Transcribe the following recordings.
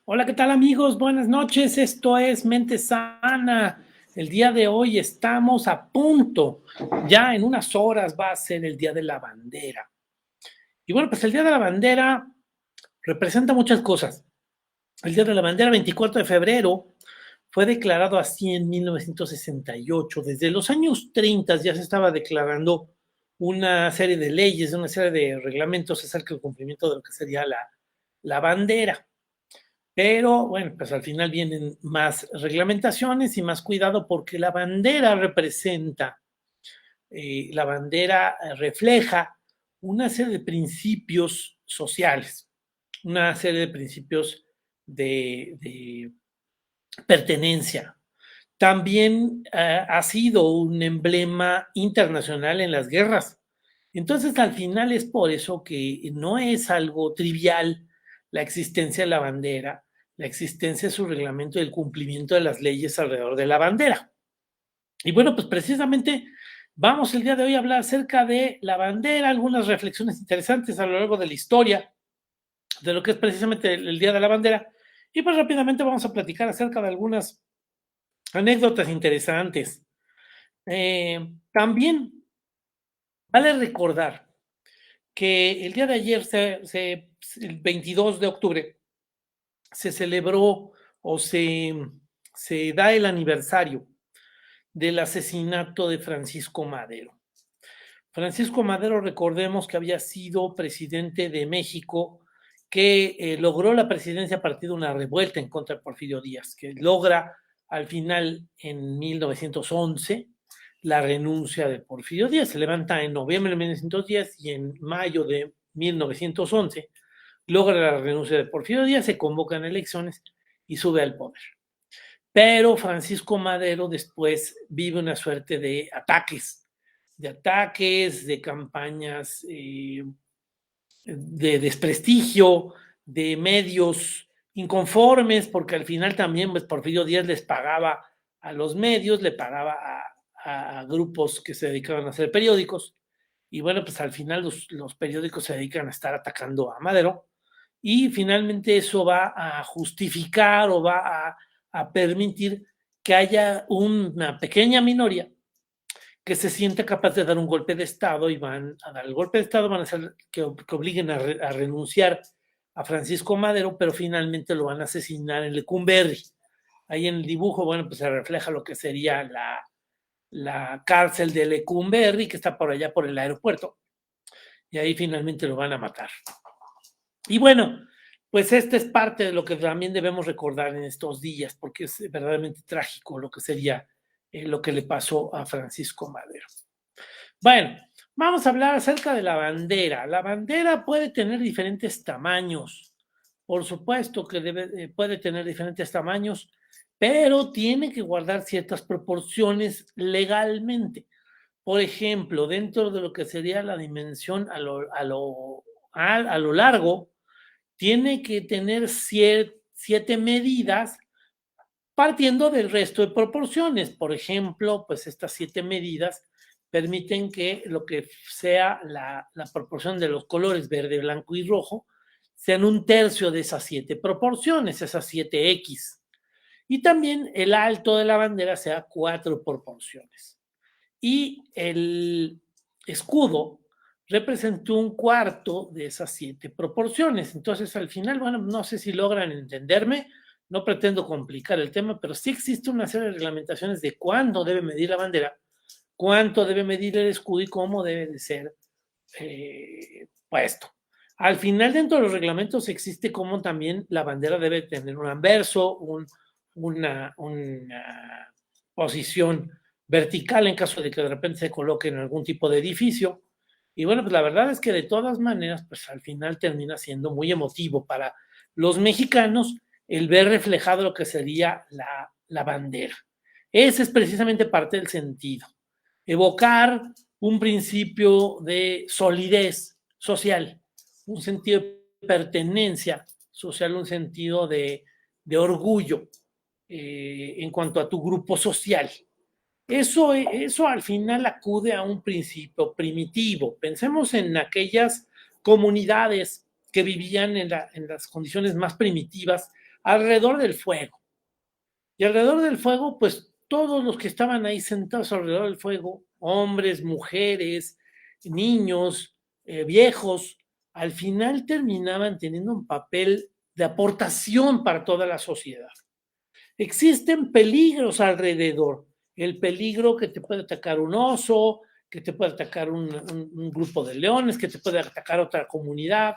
Hola, ¿qué tal amigos? Buenas noches, esto es Mente Sana. El día de hoy estamos a punto, ya en unas horas va a ser el Día de la Bandera. Y bueno, pues el Día de la Bandera representa muchas cosas. El Día de la Bandera, 24 de febrero, fue declarado así en 1968. Desde los años 30 ya se estaba declarando una serie de leyes, una serie de reglamentos acerca del cumplimiento de lo que sería la bandera. Pero bueno, pues al final vienen más reglamentaciones y más cuidado porque la bandera representa, la bandera refleja una serie de principios sociales, una serie de principios de pertenencia. También ha sido un emblema internacional en las guerras. Entonces, al final es por eso que no es algo trivial la existencia de la bandera, la existencia de su reglamento y el cumplimiento de las leyes alrededor de la bandera. Y bueno, pues precisamente vamos el día de hoy a hablar acerca de la bandera, algunas reflexiones interesantes a lo largo de la historia de lo que es precisamente el Día de la Bandera. Y pues rápidamente vamos a platicar acerca de algunas anécdotas interesantes. También vale recordar que el día de ayer, el 22 de octubre, se celebró o se da el aniversario del asesinato de Francisco Madero. Francisco Madero, recordemos que había sido presidente de México, que logró la presidencia a partir de una revuelta en contra de Porfirio Díaz, que logra al final en 1911 la renuncia de Porfirio Díaz. Se levanta en noviembre de 1910 y en mayo de 1911 logra la renuncia de Porfirio Díaz, se convocan elecciones y sube al poder. Pero Francisco Madero después vive una suerte de de campañas de desprestigio, de medios inconformes, porque al final también pues, Porfirio Díaz les pagaba a los medios, le pagaba a grupos que se dedicaban a hacer periódicos, y bueno, pues al final los periódicos se dedican a estar atacando a Madero, y finalmente eso va a justificar o va a permitir que haya una pequeña minoría que se sienta capaz de dar un golpe de Estado y van a dar el golpe de Estado, van a hacer que obliguen a renunciar a Francisco Madero, pero finalmente lo van a asesinar en Lecumberri. Ahí en el dibujo, bueno, pues se refleja lo que sería la cárcel de Lecumberri, que está por allá por el aeropuerto, y ahí finalmente lo van a matar. Y bueno, pues esta es parte de lo que también debemos recordar en estos días, porque es verdaderamente trágico lo que sería lo que le pasó a Francisco Madero. Bueno, vamos a hablar acerca de la bandera. La bandera puede tener diferentes tamaños. Por supuesto que puede tener diferentes tamaños, pero tiene que guardar ciertas proporciones legalmente. Por ejemplo, dentro de lo que sería la dimensión a lo largo, tiene que tener siete medidas partiendo del resto de proporciones. Por ejemplo, pues estas siete medidas permiten que lo que sea la proporción de los colores verde, blanco y rojo sean un tercio de esas siete proporciones, esas 7X. Y también el alto de la bandera sea 4 proporciones. Y el escudo representó un cuarto de esas 7 proporciones. Entonces, al final, bueno, no sé si logran entenderme, no pretendo complicar el tema, pero sí existe una serie de reglamentaciones de cuándo debe medir la bandera, cuánto debe medir el escudo y cómo debe de ser puesto. Al final, dentro de los reglamentos existe cómo también la bandera debe tener un anverso, una posición vertical en caso de que de repente se coloque en algún tipo de edificio. Y bueno, pues la verdad es que de todas maneras, pues al final termina siendo muy emotivo para los mexicanos el ver reflejado lo que sería la bandera. Ese es precisamente parte del sentido. Evocar un principio de solidez social, un sentido de pertenencia social, un sentido de orgullo en cuanto a tu grupo social. Eso al final acude a un principio primitivo. Pensemos en aquellas comunidades que vivían en las condiciones más primitivas alrededor del fuego. Y alrededor del fuego, pues todos los que estaban ahí sentados alrededor del fuego, hombres, mujeres, niños, viejos, al final terminaban teniendo un papel de aportación para toda la sociedad. Existen peligros alrededor. El peligro que te puede atacar un oso, que te puede atacar un grupo de leones, que te puede atacar otra comunidad.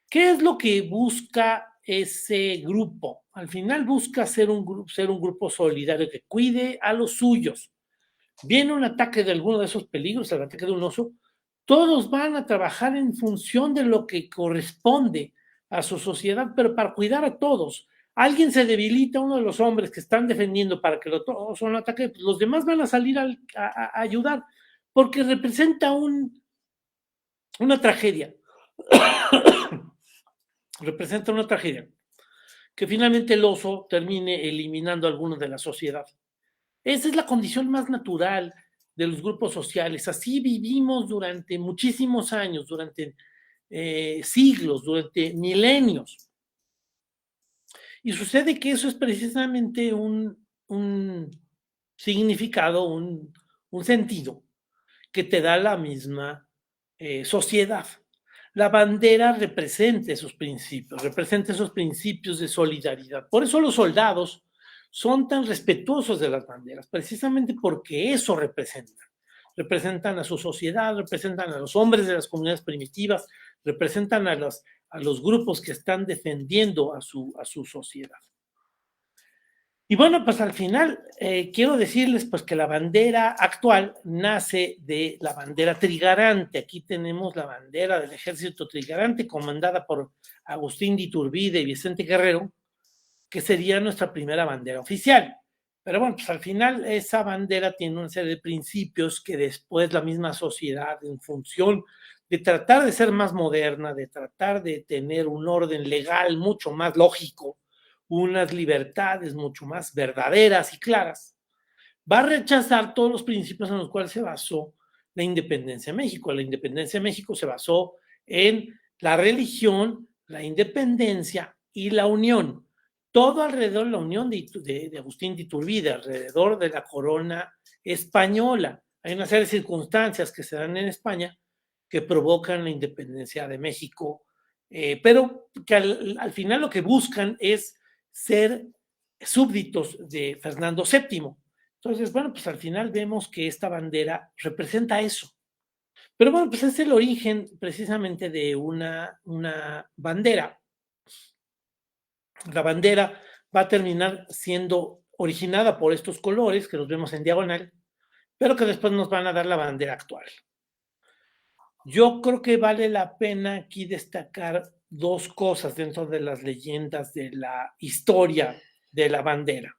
¿Qué es lo que busca ese grupo? Al final busca ser un grupo solidario que cuide a los suyos. Viene un ataque de alguno de esos peligros, el ataque de un oso, todos van a trabajar en función de lo que corresponde a su sociedad, pero para cuidar a todos. Alguien se debilita, uno de los hombres que están defendiendo para que el oso no ataque, pues los demás van a salir a ayudar, porque representa una tragedia. Representa una tragedia. Que finalmente el oso termine eliminando a algunos de la sociedad. Esa es la condición más natural de los grupos sociales. Así vivimos durante muchísimos años, durante siglos, durante milenios. Y sucede que eso es precisamente un significado, un sentido que te da la misma sociedad. La bandera representa esos principios de solidaridad. Por eso los soldados son tan respetuosos de las banderas, precisamente porque eso representan. Representan a su sociedad, representan a los hombres de las comunidades primitivas, representan a los grupos que están defendiendo a su sociedad. Y bueno, pues al final quiero decirles pues que la bandera actual nace de la bandera trigarante. Aquí tenemos la bandera del ejército trigarante comandada por Agustín de Iturbide y Vicente Guerrero, que sería nuestra primera bandera oficial. Pero bueno, pues al final esa bandera tiene una serie de principios que después la misma sociedad, en función de tratar de ser más moderna, de tratar de tener un orden legal mucho más lógico, unas libertades mucho más verdaderas y claras, va a rechazar todos los principios en los cuales se basó la independencia de México. La independencia de México se basó en la religión, la independencia y la unión. Todo alrededor de la unión de Agustín de Iturbide, alrededor de la corona española. Hay una serie de circunstancias que se dan en España que provocan la independencia de México, pero que al final lo que buscan es ser súbditos de Fernando VII. Entonces, bueno, pues al final vemos que esta bandera representa eso. Pero bueno, pues es el origen precisamente de una bandera. La bandera va a terminar siendo originada por estos colores que los vemos en diagonal, pero que después nos van a dar la bandera actual. Yo creo que vale la pena aquí destacar dos cosas dentro de las leyendas de la historia de la bandera.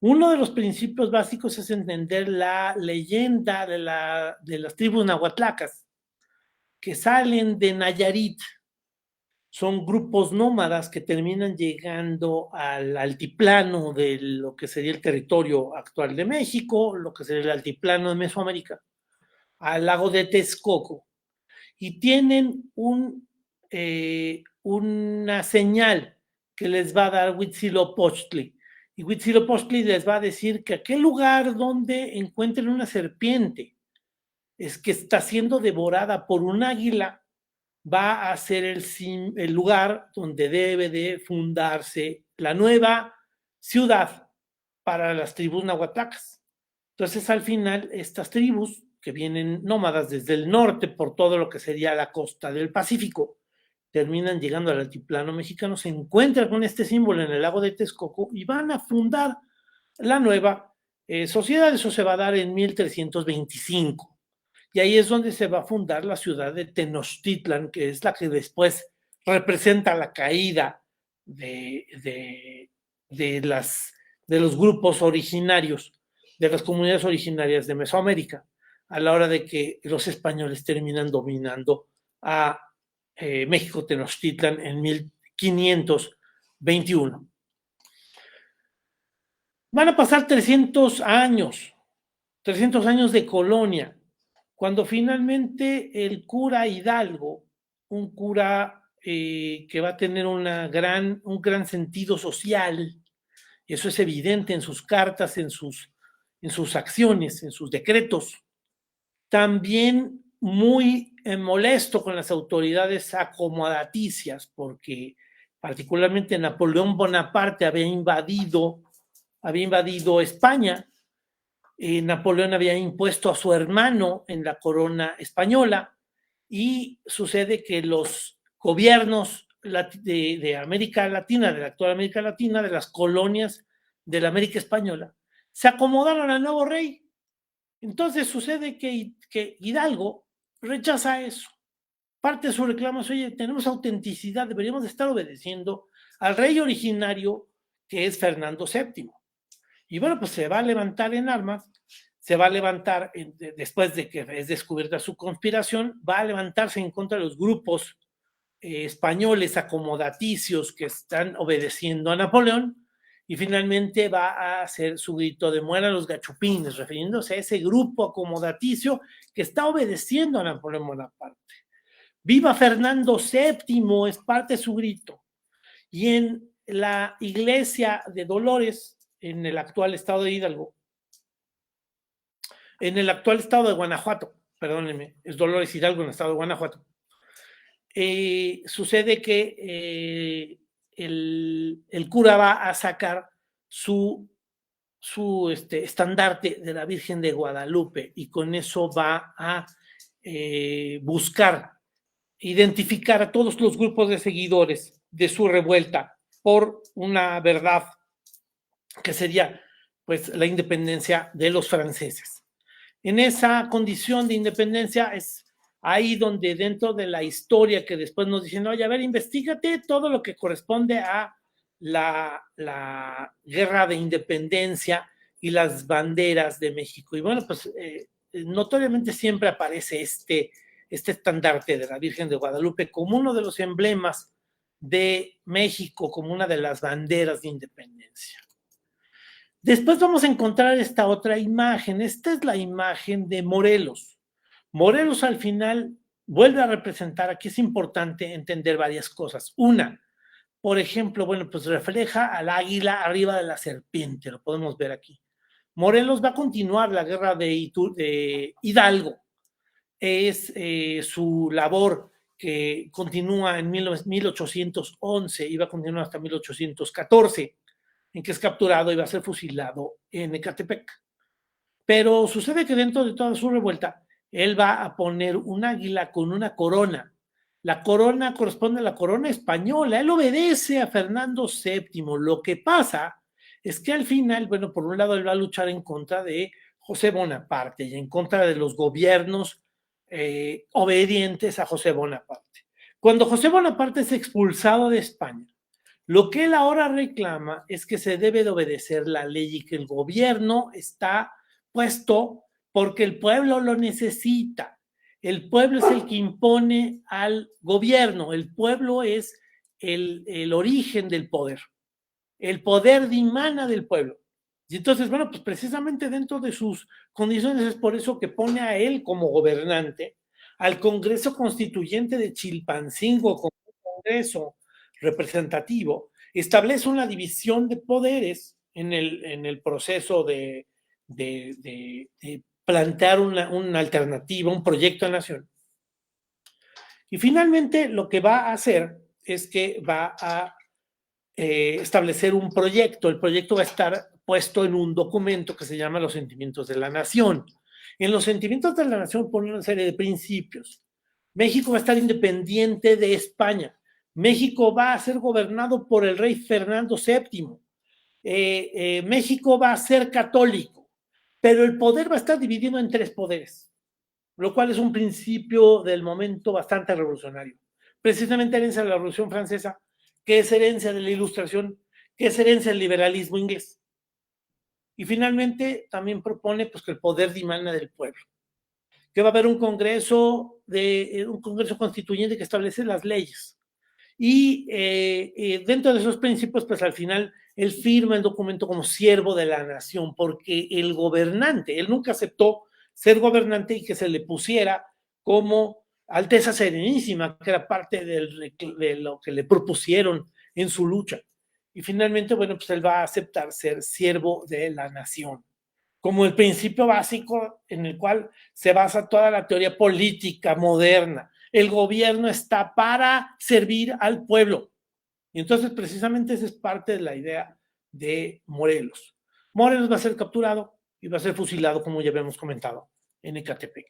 Uno de los principios básicos es entender la leyenda de las tribus nahuatlacas que salen de Nayarit. Son grupos nómadas que terminan llegando al altiplano de lo que sería el territorio actual de México, lo que sería el altiplano de Mesoamérica, al lago de Texcoco, y tienen una señal que les va a dar Huitzilopochtli. Y Huitzilopochtli les va a decir que aquel lugar donde encuentren una serpiente es que está siendo devorada por un águila, va a ser el lugar donde debe de fundarse la nueva ciudad para las tribus nahuatlacas. Entonces, al final, estas tribus que vienen nómadas desde el norte por todo lo que sería la costa del Pacífico, terminan llegando al altiplano mexicano, se encuentran con este símbolo en el lago de Texcoco y van a fundar la nueva sociedad. Eso se va a dar en 1325. Y ahí es donde se va a fundar la ciudad de Tenochtitlan, que es la que después representa la caída de los grupos originarios, de las comunidades originarias de Mesoamérica, a la hora de que los españoles terminan dominando a México Tenochtitlan en 1521. Van a pasar 300 años de colonia, cuando finalmente el cura Hidalgo, un cura que va a tener un gran sentido social. Eso es evidente en sus cartas, en sus acciones, en sus decretos. También muy molesto con las autoridades acomodaticias, porque particularmente Napoleón Bonaparte había invadido España. Napoleón había impuesto a su hermano en la corona española, y sucede que los gobiernos de América Latina, de la actual América Latina, de las colonias de la América Española, se acomodaron al nuevo rey. Entonces sucede que Hidalgo rechaza eso. Parte de su reclamo es: oye, tenemos autenticidad, deberíamos estar obedeciendo al rey originario, que es Fernando VII. Y bueno, pues se va a levantar en armas, se va a levantar después de que es descubierta su conspiración, va a levantarse en contra de los grupos españoles acomodaticios que están obedeciendo a Napoleón, y finalmente va a hacer su grito de mueran los gachupines, refiriéndose a ese grupo acomodaticio que está obedeciendo a Napoleón Bonaparte. ¡Viva Fernando VII! Es parte de su grito. Y en la iglesia de Dolores, en el actual estado de Hidalgo, en el actual estado de Guanajuato, perdónenme, es Dolores Hidalgo en el estado de Guanajuato, sucede que el cura va a sacar su estandarte de la Virgen de Guadalupe, y con eso va a buscar identificar a todos los grupos de seguidores de su revuelta por una verdad que sería pues la independencia de los franceses. En esa condición de independencia es ahí donde, dentro de la historia que después nos dicen, oye, a ver, investígate todo lo que corresponde a la guerra de independencia y las banderas de México. Y bueno, pues notoriamente siempre aparece este estandarte de la Virgen de Guadalupe como uno de los emblemas de México, como una de las banderas de independencia. Después vamos a encontrar esta otra imagen. Esta es la imagen de Morelos. Morelos al final vuelve a representar, aquí es importante entender varias cosas. Una, por ejemplo, bueno, pues refleja al águila arriba de la serpiente, lo podemos ver aquí. Morelos va a continuar la guerra de Hidalgo. Es su labor que continúa en 1811 y va a continuar hasta 1814, en que es capturado y va a ser fusilado en Ecatepec. Pero sucede que dentro de toda su revuelta, él va a poner un águila con una corona. La corona corresponde a la corona española. Él obedece a Fernando VII. Lo que pasa es que al final, bueno, por un lado él va a luchar en contra de José Bonaparte y en contra de los gobiernos obedientes a José Bonaparte. Cuando José Bonaparte es expulsado de España, lo que él ahora reclama es que se debe de obedecer la ley y que el gobierno está puesto porque el pueblo lo necesita. El pueblo es el que impone al gobierno, el pueblo es el origen del poder. El poder dimana del pueblo. Y entonces, bueno, pues precisamente dentro de sus condiciones es por eso que pone a él como gobernante, al Congreso Constituyente de Chilpancingo como un Congreso representativo, establece una división de poderes en el proceso de plantear una alternativa, un proyecto de nación. Y finalmente lo que va a hacer es que va a establecer un proyecto. El proyecto va a estar puesto en un documento que se llama Los Sentimientos de la Nación. En los Sentimientos de la Nación pone una serie de principios. México va a estar independiente de España. México va a ser gobernado por el rey Fernando VII. México va a ser católico, pero el poder va a estar dividido en 3 poderes, lo cual es un principio del momento bastante revolucionario. Precisamente herencia de la Revolución Francesa, que es herencia de la Ilustración, que es herencia del liberalismo inglés. Y finalmente también propone pues, que el poder dimana del pueblo, que va a haber un congreso constituyente que establece las leyes. Y dentro de esos principios, pues al final él firma el documento como siervo de la nación, porque el gobernante, él nunca aceptó ser gobernante y que se le pusiera como Alteza Serenísima, que era parte de lo que le propusieron en su lucha. Y finalmente, bueno, pues él va a aceptar ser siervo de la nación, como el principio básico en el cual se basa toda la teoría política moderna. El gobierno está para servir al pueblo. Y entonces, precisamente, esa es parte de la idea de Morelos. Morelos va a ser capturado y va a ser fusilado, como ya habíamos comentado, en Ecatepec.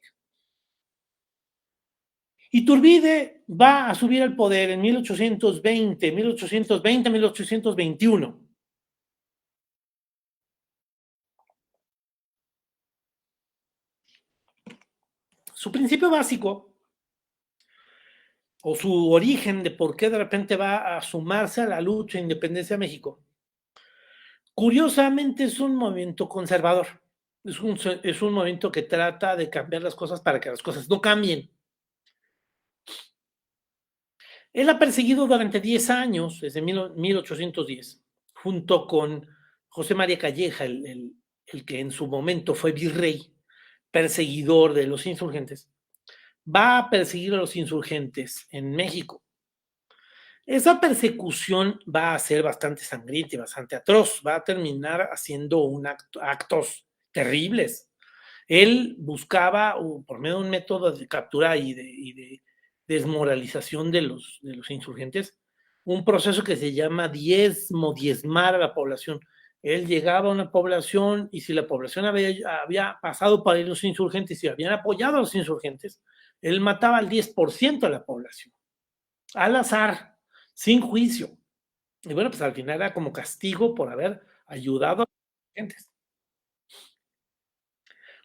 Iturbide va a subir al poder en 1821. Su principio básico, o su origen de por qué de repente va a sumarse a la lucha de independencia de México, curiosamente es un movimiento conservador. Es un movimiento que trata de cambiar las cosas para que las cosas no cambien. Él ha perseguido durante 10 años, desde 1810, junto con José María Calleja, el que en su momento fue virrey, perseguidor de los insurgentes, va a perseguir a los insurgentes en México. Esa persecución va a ser bastante sangrienta y bastante atroz, va a terminar haciendo actos terribles. Él buscaba, por medio de un método de captura y de desmoralización de los insurgentes, un proceso que se llama diezmar a la población. Él llegaba a una población y si la población había pasado para los insurgentes y habían apoyado a los insurgentes, él mataba al 10% de la población, al azar, sin juicio. Y bueno, pues al final era como castigo por haber ayudado a los insurgentes.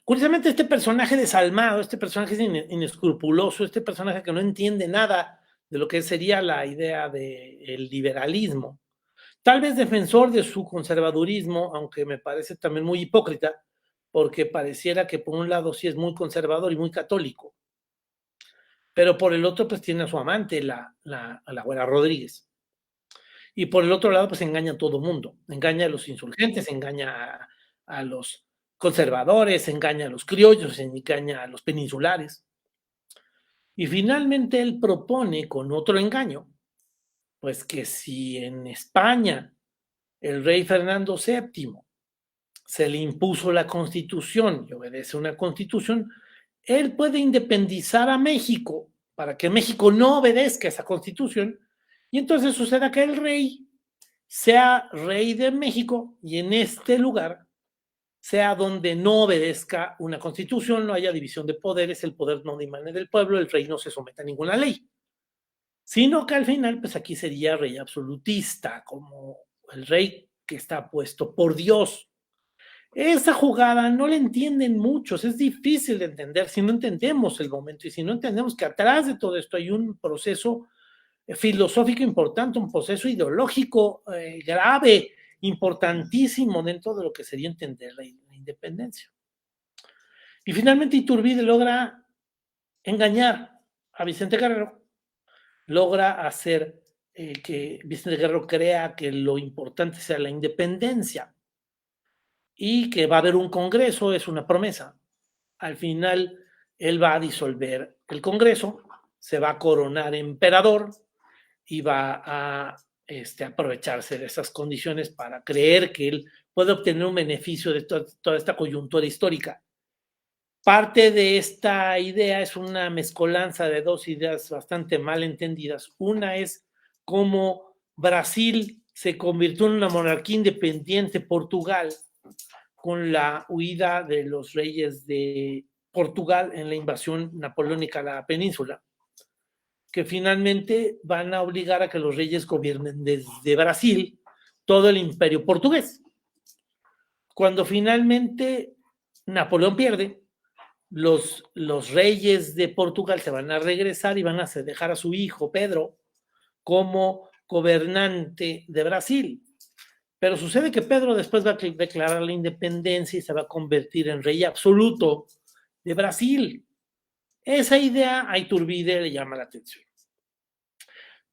Curiosamente, este personaje desalmado, este personaje inescrupuloso, este personaje que no entiende nada de lo que sería la idea del liberalismo, tal vez defensor de su conservadurismo, aunque me parece también muy hipócrita, porque pareciera que por un lado sí es muy conservador y muy católico, pero por el otro pues tiene a su amante, la Güera Rodríguez. Y por el otro lado pues engaña a todo mundo, engaña a los insurgentes, engaña a los conservadores, engaña a los criollos, engaña a los peninsulares. Y finalmente él propone con otro engaño, pues que si en España el rey Fernando VII se le impuso la constitución y obedece una constitución, él puede independizar a México para que México no obedezca esa constitución y entonces suceda que el rey sea rey de México y en este lugar sea donde no obedezca una constitución, no haya división de poderes, el poder no dimane del pueblo, el rey no se someta a ninguna ley, sino que al final, pues aquí sería rey absolutista, como el rey que está puesto por Dios. Esa jugada no la entienden muchos, es difícil de entender si no entendemos el momento y si no entendemos que atrás de todo esto hay un proceso filosófico importante, un proceso ideológico grave, importantísimo dentro de lo que sería entender la independencia. Y finalmente Iturbide logra engañar a Vicente Guerrero, logra hacer que Vicente Guerrero crea que lo importante sea la independencia y que va a haber un congreso, es una promesa. Al final, él va a disolver el congreso, se va a coronar emperador y va a aprovecharse de esas condiciones para creer que él puede obtener un beneficio de toda esta coyuntura histórica. Parte de esta idea es una mezcolanza de dos ideas bastante mal entendidas. Una es cómo Brasil se convirtió en una monarquía independiente, Portugal, con la huida de los reyes de Portugal en la invasión napoleónica a la península, que finalmente van a obligar a que los reyes gobiernen desde Brasil todo el imperio portugués. Cuando finalmente Napoleón pierde, los reyes de Portugal se van a regresar y van a dejar a su hijo Pedro como gobernante de Brasil. Pero sucede que Pedro después va a declarar la independencia y se va a convertir en rey absoluto de Brasil. Esa idea a Iturbide le llama la atención.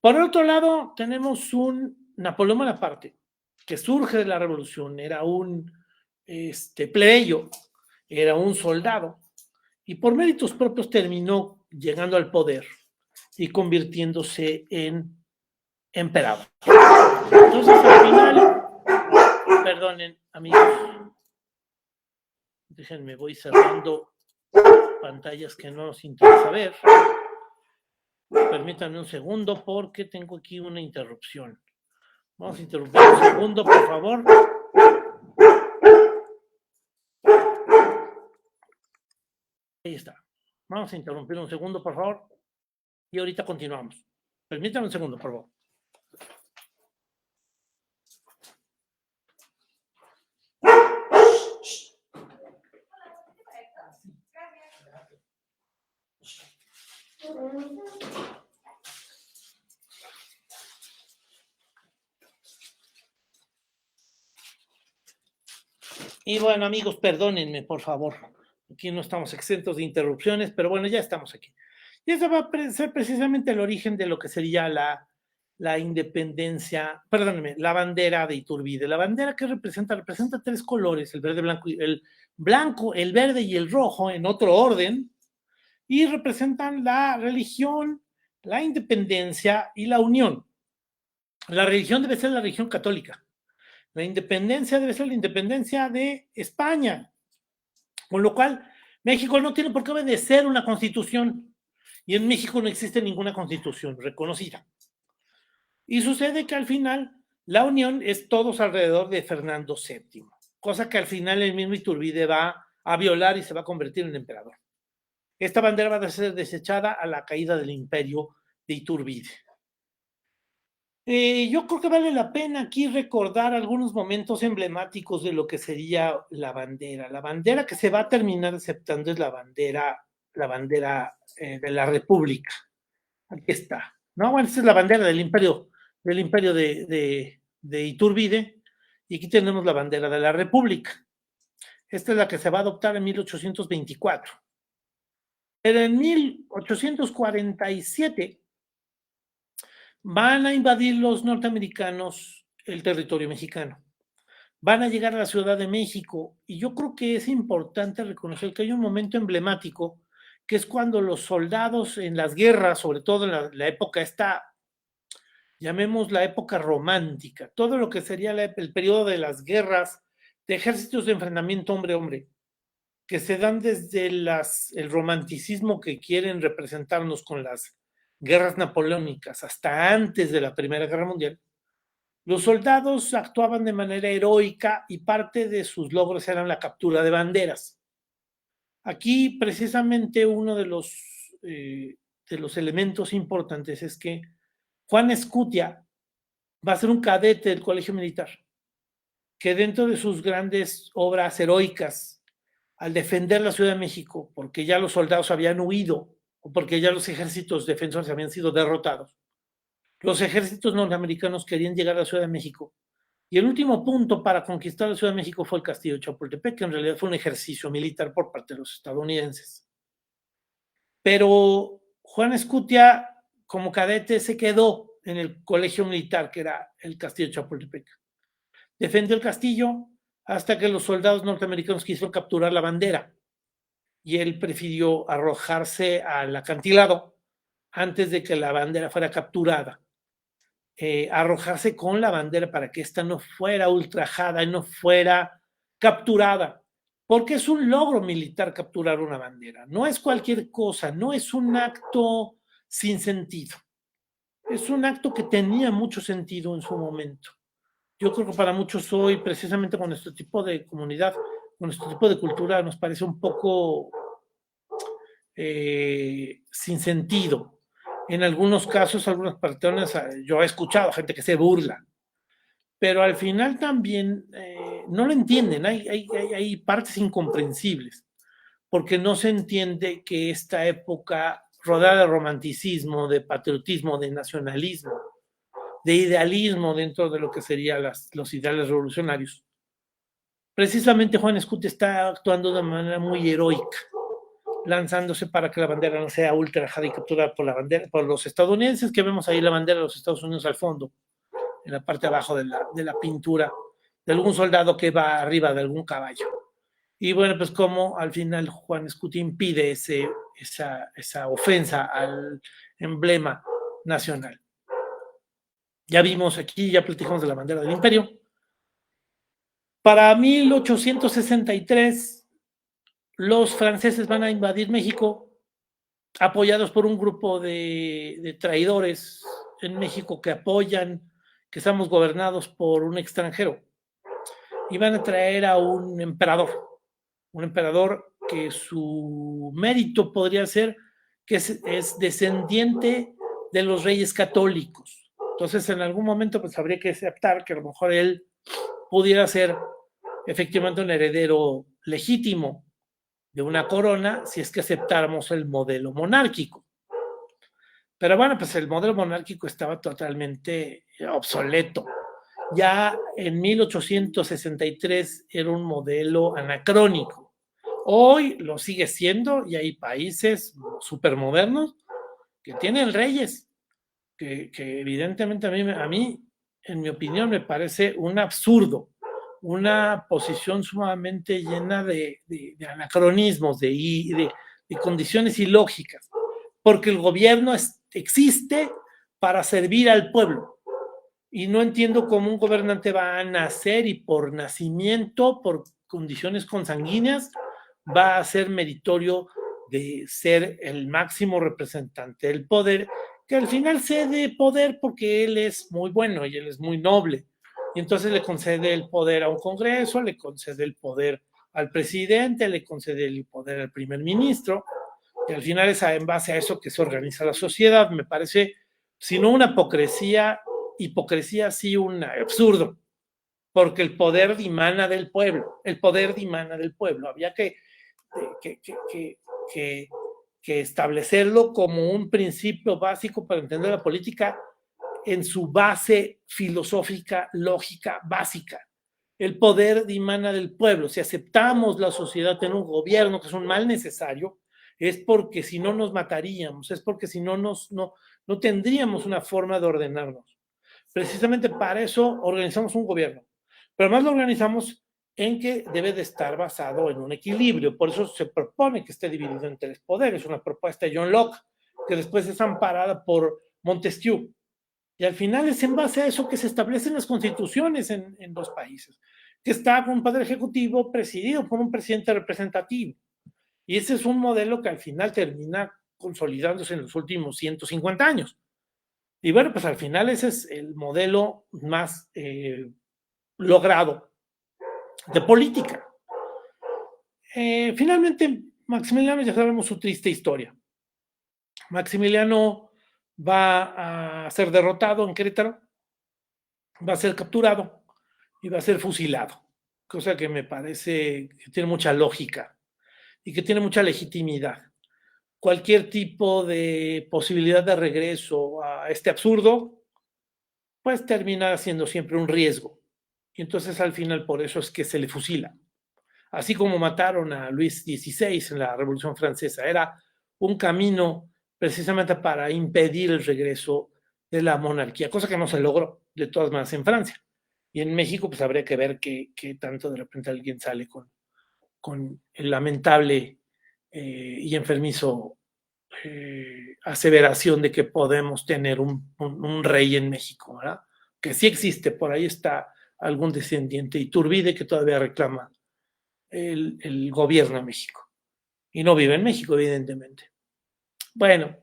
Por otro lado, tenemos un Napoleón Bonaparte, que surge de la revolución, era un plebeyo, era un soldado, y por méritos propios terminó llegando al poder y convirtiéndose en emperador. Entonces, al final, perdonen, amigos, déjenme, voy cerrando pantallas que no nos interesa ver. Permítanme un segundo porque tengo aquí una interrupción. Vamos a interrumpir un segundo, por favor. Ahí está. Vamos a interrumpir un segundo, por favor. Y ahorita continuamos. Permítanme un segundo, por favor. Y bueno, amigos, perdónenme, por favor. Aquí no estamos exentos de interrupciones, pero bueno, ya estamos aquí. Y eso va a ser precisamente el origen de lo que sería la independencia, perdónenme, la bandera de Iturbide. La bandera que representa tres colores, el verde, blanco, el verde y el rojo en otro orden, y representan la religión, la independencia y la unión. La religión debe ser la religión católica. La independencia debe ser la independencia de España, con lo cual México no tiene por qué obedecer una constitución y en México no existe ninguna constitución reconocida. Y sucede que al final la unión es todos alrededor de Fernando VII, cosa que al final el mismo Iturbide va a violar y se va a convertir en emperador. Esta bandera va a ser desechada a la caída del imperio de Iturbide. Yo creo que vale la pena aquí recordar algunos momentos emblemáticos de lo que sería la bandera. La bandera que se va a terminar aceptando es la bandera de la República. Aquí está. No, bueno, esta es la bandera del imperio de Iturbide, y aquí tenemos la bandera de la República. Esta es la que se va a adoptar en 1824. Pero en 1847 van a invadir los norteamericanos el territorio mexicano. Van a llegar a la Ciudad de México y yo creo que es importante reconocer que hay un momento emblemático que es cuando los soldados en las guerras, sobre todo en la época esta, llamemos la época romántica, todo lo que sería el periodo de las guerras, de ejércitos de enfrentamiento hombre-hombre, que se dan desde el romanticismo que quieren representarnos con las guerras napoleónicas hasta antes de la Primera Guerra Mundial. Los soldados actuaban de manera heroica y parte de sus logros eran la captura de banderas. Aquí precisamente uno de los elementos importantes es que Juan Escutia va a ser un cadete del Colegio Militar, que dentro de sus grandes obras heroicas, al defender la Ciudad de México, porque ya los soldados habían huido o porque ya los ejércitos defensores habían sido derrotados, los ejércitos norteamericanos querían llegar a la Ciudad de México. Y el último punto para conquistar la Ciudad de México fue el Castillo de Chapultepec, que en realidad fue un ejercicio militar por parte de los estadounidenses. Pero Juan Escutia, como cadete, se quedó en el colegio militar, que era el Castillo de Chapultepec. Defendió el castillo hasta que los soldados norteamericanos quisieron capturar la bandera y él prefirió arrojarse al acantilado antes de que la bandera fuera capturada. Arrojarse con la bandera para que ésta no fuera ultrajada y no fuera capturada, porque es un logro militar capturar una bandera, no es cualquier cosa, no es un acto sin sentido, es un acto que tenía mucho sentido en su momento. Yo creo que para muchos hoy, precisamente con nuestro tipo de comunidad, con nuestro tipo de cultura, nos parece un poco sin sentido. En algunos casos, algunas personas, yo he escuchado gente que se burla, pero al final también no lo entienden, hay partes incomprensibles, porque no se entiende que esta época rodeada de romanticismo, de patriotismo, de nacionalismo, de idealismo dentro de lo que serían los ideales revolucionarios. Precisamente Juan Escutia está actuando de manera muy heroica, lanzándose para que la bandera no sea ultrajada y capturada por los estadounidenses, que vemos ahí la bandera de los Estados Unidos al fondo, en la parte de abajo de la pintura, de algún soldado que va arriba de algún caballo. Y bueno, pues como al final Juan Escuti impide esa ofensa al emblema nacional. Ya vimos aquí, ya platicamos de la bandera del imperio. Para 1863, los franceses van a invadir México, apoyados por un grupo de traidores en México que apoyan que estamos gobernados por un extranjero. Y van a traer a un emperador que su mérito podría ser que es descendiente de los reyes católicos. Entonces, en algún momento, pues habría que aceptar que a lo mejor él pudiera ser efectivamente un heredero legítimo de una corona si es que aceptáramos el modelo monárquico. Pero bueno, pues el modelo monárquico estaba totalmente obsoleto. Ya en 1863 era un modelo anacrónico. Hoy lo sigue siendo y hay países supermodernos que tienen reyes, que evidentemente a mí, en mi opinión, me parece un absurdo, una posición sumamente llena de anacronismos, de condiciones ilógicas, porque el gobierno existe para servir al pueblo. Y no entiendo cómo un gobernante va a nacer y por nacimiento, por condiciones consanguíneas, va a ser meritorio de ser el máximo representante del poder, que al final cede poder porque él es muy bueno y él es muy noble. Y entonces le concede el poder a un Congreso, le concede el poder al presidente, le concede el poder al primer ministro, y al final es en base a eso que se organiza la sociedad. Me parece, si no una hipocresía sí un absurdo, porque el poder dimana del pueblo, el poder dimana del pueblo. Había que, que, que, que establecerlo como un principio básico para entender la política en su base filosófica, lógica, básica. El poder dimana del pueblo. Si aceptamos la sociedad en un gobierno, que es un mal necesario, es porque si no nos mataríamos, es porque si no, no tendríamos una forma de ordenarnos. Precisamente para eso organizamos un gobierno. Pero además lo organizamos en que debe de estar basado en un equilibrio. Por eso se propone que esté dividido en tres poderes. Una propuesta de John Locke, que después es amparada por Montesquieu. Y al final es en base a eso que se establecen las constituciones en los países, que está con un poder ejecutivo presidido por un presidente representativo. Y ese es un modelo que al final termina consolidándose en los últimos 150 años. Y bueno, pues al final ese es el modelo más logrado de política. Finalmente, Maximiliano, ya sabemos su triste historia. Maximiliano va a ser derrotado en Querétaro, va a ser capturado y va a ser fusilado, cosa que me parece que tiene mucha lógica y que tiene mucha legitimidad. Cualquier tipo de posibilidad de regreso a este absurdo, pues termina siendo siempre un riesgo. Y entonces al final por eso es que se le fusila. Así como mataron a Luis XVI en la Revolución Francesa, era un camino precisamente para impedir el regreso de la monarquía, cosa que no se logró de todas maneras en Francia. Y en México, pues habría que ver qué tanto de repente alguien sale con el lamentable y enfermizo aseveración de que podemos tener un rey en México, ¿verdad? Que sí existe, por ahí está algún descendiente Iturbide que todavía reclama el gobierno de México. Y no vive en México, evidentemente. Bueno,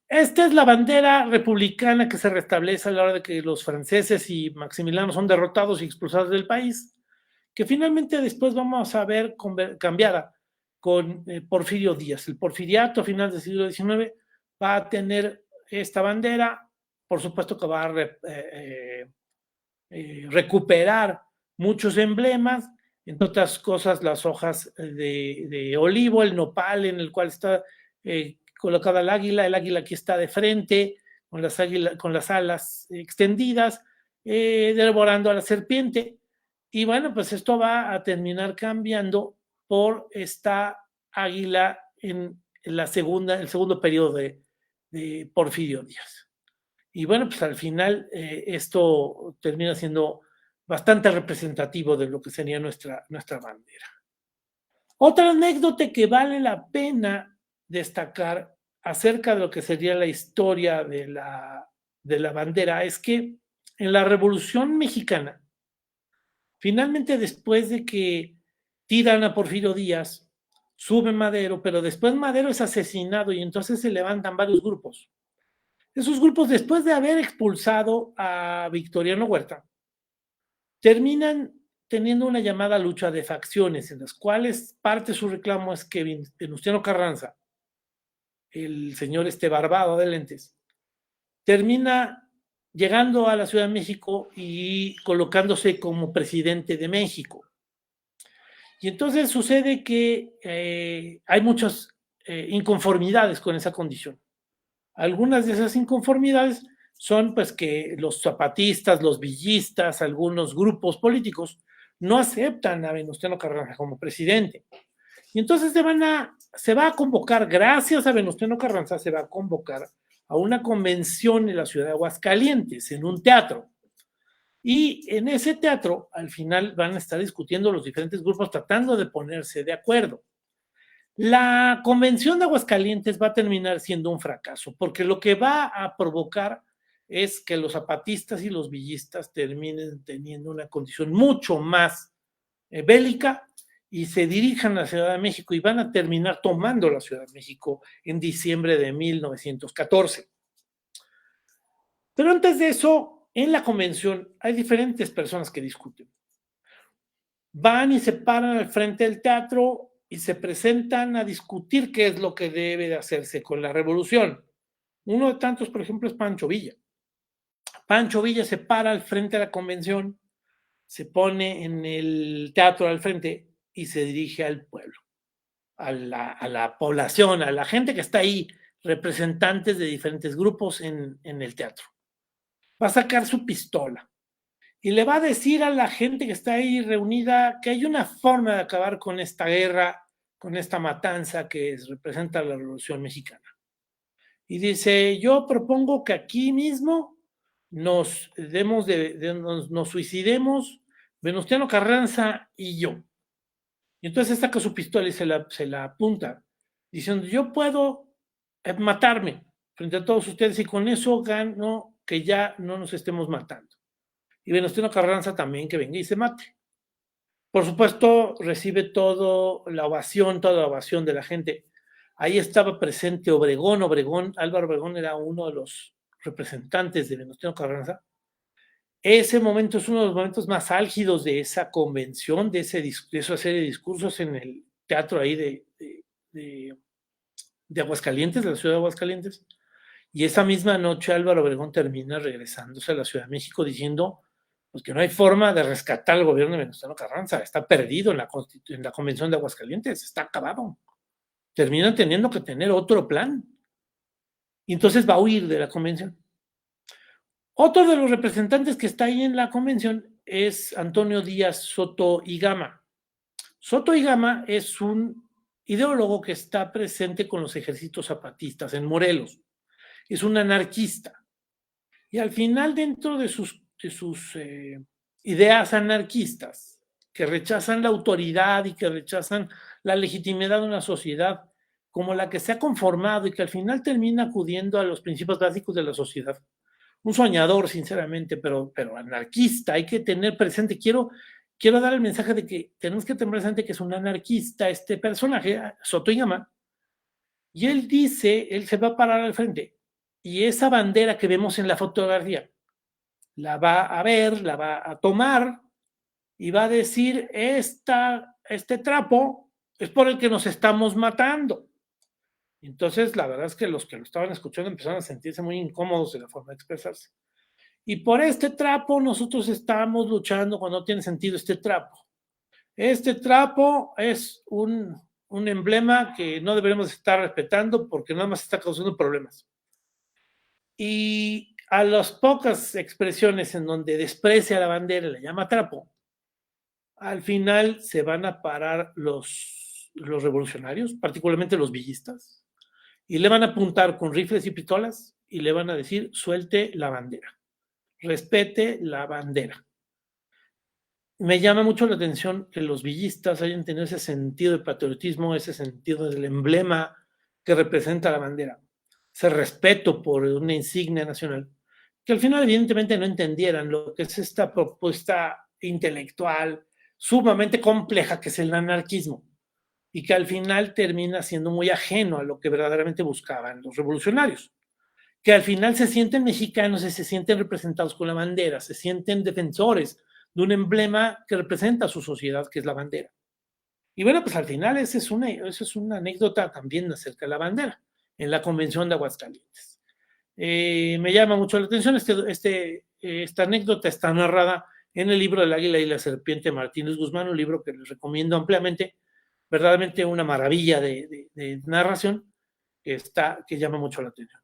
esta es la bandera republicana que se restablece a la hora de que los franceses y Maximiliano son derrotados y expulsados del país, que finalmente después vamos a ver cambiada con Porfirio Díaz. El porfiriato a finales del siglo XIX va a tener esta bandera, por supuesto que va a recuperar muchos emblemas, entre otras cosas las hojas de olivo, el nopal en el cual está colocada el águila aquí está de frente, con las alas extendidas, devorando a la serpiente. Y bueno, pues esto va a terminar cambiando por esta águila en el segundo periodo de Porfirio Díaz. Y bueno, pues al final esto termina siendo bastante representativo de lo que sería nuestra bandera. Otra anécdota que vale la pena destacar acerca de lo que sería la historia de la bandera es que en la Revolución Mexicana, finalmente después de que tiran a Porfirio Díaz, sube Madero, pero después Madero es asesinado y entonces se levantan varios grupos. Esos grupos, después de haber expulsado a Victoriano Huerta, terminan teniendo una llamada lucha de facciones, en las cuales parte de su reclamo es que Venustiano Carranza, el señor barbado de lentes, termina llegando a la Ciudad de México y colocándose como presidente de México. Y entonces sucede que hay muchas inconformidades con esa condición. Algunas de esas inconformidades son pues que los zapatistas, los villistas, algunos grupos políticos no aceptan a Venustiano Carranza como presidente. Y entonces se va a convocar, gracias a Venustiano Carranza, se va a convocar a una convención en la ciudad de Aguascalientes, en un teatro. Y en ese teatro, al final, van a estar discutiendo los diferentes grupos tratando de ponerse de acuerdo. La convención de Aguascalientes va a terminar siendo un fracaso, porque lo que va a provocar es que los zapatistas y los villistas terminen teniendo una condición mucho más bélica y se dirijan a la Ciudad de México y van a terminar tomando la Ciudad de México en diciembre de 1914. Pero antes de eso, en la convención hay diferentes personas que discuten. Van y se paran al frente del teatro y se presentan a discutir qué es lo que debe de hacerse con la revolución. Uno de tantos, por ejemplo, es Pancho Villa. Pancho Villa se para al frente de la convención, se pone en el teatro al frente y se dirige al pueblo, a la población, a la gente que está ahí, representantes de diferentes grupos en el teatro. Va a sacar su pistola y le va a decir a la gente que está ahí reunida que hay una forma de acabar con esta guerra, con esta matanza que representa la Revolución Mexicana. Y dice, yo propongo que aquí mismo nos suicidemos Venustiano Carranza y yo. Y entonces saca su pistola y se la apunta, diciendo, yo puedo matarme frente a todos ustedes y con eso gano que ya no nos estemos matando. Y Venustiano Carranza también que venga y se mate. Por supuesto, recibe toda la ovación de la gente. Ahí estaba presente Obregón. Álvaro Obregón era uno de los representantes de Venustiano Carranza. Ese momento es uno de los momentos más álgidos de esa convención, de esa serie de discursos en el teatro ahí de Aguascalientes, de la ciudad de Aguascalientes. Y esa misma noche Álvaro Obregón termina regresándose a la Ciudad de México diciendo pues, que no hay forma de rescatar al gobierno de Venustiano Carranza, está perdido en la Convención de Aguascalientes, está acabado. Terminan teniendo que tener otro plan. Y entonces va a huir de la convención. Otro de los representantes que está ahí en la convención es Antonio Díaz Soto y Gama. Soto y Gama es un ideólogo que está presente con los ejércitos zapatistas en Morelos. Es un anarquista. Y al final, dentro de sus ideas anarquistas, que rechazan la autoridad y que rechazan la legitimidad de una sociedad como la que se ha conformado y que al final termina acudiendo a los principios básicos de la sociedad. Un soñador, sinceramente, pero anarquista. Hay que tener presente, quiero dar el mensaje de que tenemos que tener presente que es un anarquista este personaje, Soto y Gama, y él dice, él se va a parar al frente, y esa bandera que vemos en la fotografía, la va a ver, la va a tomar, y va a decir, este trapo es por el que nos estamos matando. Entonces, la verdad es que los que lo estaban escuchando empezaron a sentirse muy incómodos de la forma de expresarse. Y por este trapo nosotros estamos luchando cuando no tiene sentido este trapo. Este trapo es un emblema que no deberemos estar respetando porque nada más está causando problemas. Y a las pocas expresiones en donde desprecia la bandera y la llama trapo, al final se van a parar los revolucionarios, particularmente los villistas, y le van a apuntar con rifles y pistolas y le van a decir, suelte la bandera, respete la bandera. me llama mucho la atención que los villistas hayan tenido ese sentido de patriotismo, ese sentido del emblema que representa la bandera, ese respeto por una insignia nacional, que al final evidentemente no entendieran lo que es esta propuesta intelectual sumamente compleja que es el anarquismo y que al final termina siendo muy ajeno a lo que verdaderamente buscaban los revolucionarios, que al final se sienten mexicanos y se sienten representados con la bandera, se sienten defensores de un emblema que representa a su sociedad, que es la bandera. Y bueno, pues al final esa es una anécdota también acerca de la bandera en la Convención de Aguascalientes. Me llama mucho la atención, esta anécdota está narrada en el libro del Águila y la Serpiente de Martínez Guzmán, un libro que les recomiendo ampliamente, verdaderamente una maravilla de narración que llama mucho la atención.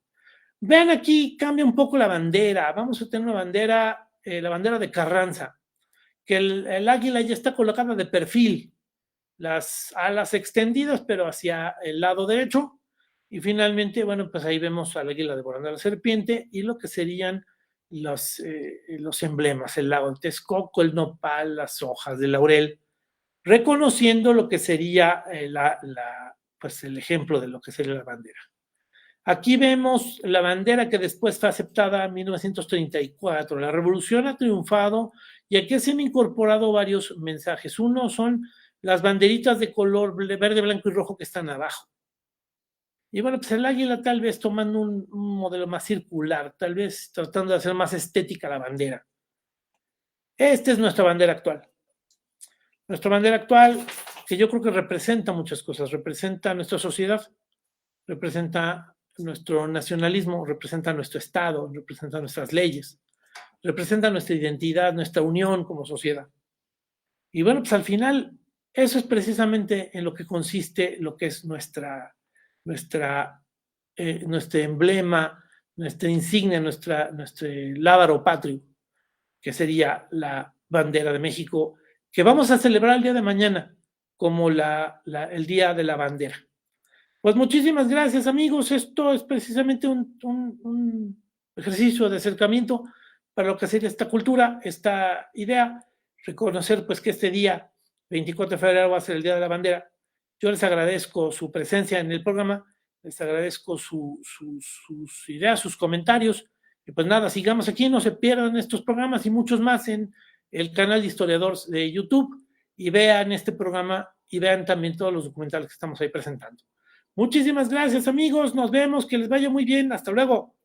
Vean aquí, cambia un poco la bandera, vamos a tener una bandera, la bandera de Carranza, que el águila ya está colocada de perfil, las alas extendidas, pero hacia el lado derecho. Y finalmente, bueno, pues ahí vemos al águila devorando a la serpiente y lo que serían los emblemas, el lago de Texcoco, el nopal, las hojas de laurel, reconociendo lo que sería pues el ejemplo de lo que sería la bandera. Aquí vemos la bandera que después fue aceptada en 1934. La revolución ha triunfado y aquí se han incorporado varios mensajes. Uno son las banderitas de color verde, blanco y rojo que están abajo. Y bueno, pues el águila tal vez tomando un modelo más circular, tal vez tratando de hacer más estética la bandera. Esta es nuestra bandera actual. Nuestra bandera actual, que yo creo que representa muchas cosas, representa nuestra sociedad, representa nuestro nacionalismo, representa nuestro Estado, representa nuestras leyes, representa nuestra identidad, nuestra unión como sociedad. Y bueno, pues al final, eso es precisamente en lo que consiste lo que es nuestro emblema, nuestra insignia, nuestro lábaro patrio, que sería la bandera de México, que vamos a celebrar el día de mañana como el Día de la Bandera. Pues muchísimas gracias, amigos. Esto es precisamente un ejercicio de acercamiento para lo que sería esta cultura, esta idea, reconocer pues que este día, 24 de febrero, va a ser el Día de la Bandera. Yo les agradezco su presencia en el programa, les agradezco sus ideas, sus comentarios. Y pues nada, sigamos aquí, no se pierdan estos programas y muchos más en el canal de Historiadores de YouTube y vean este programa y vean también todos los documentales que estamos ahí presentando. Muchísimas gracias, amigos. Nos vemos. Que les vaya muy bien. Hasta luego.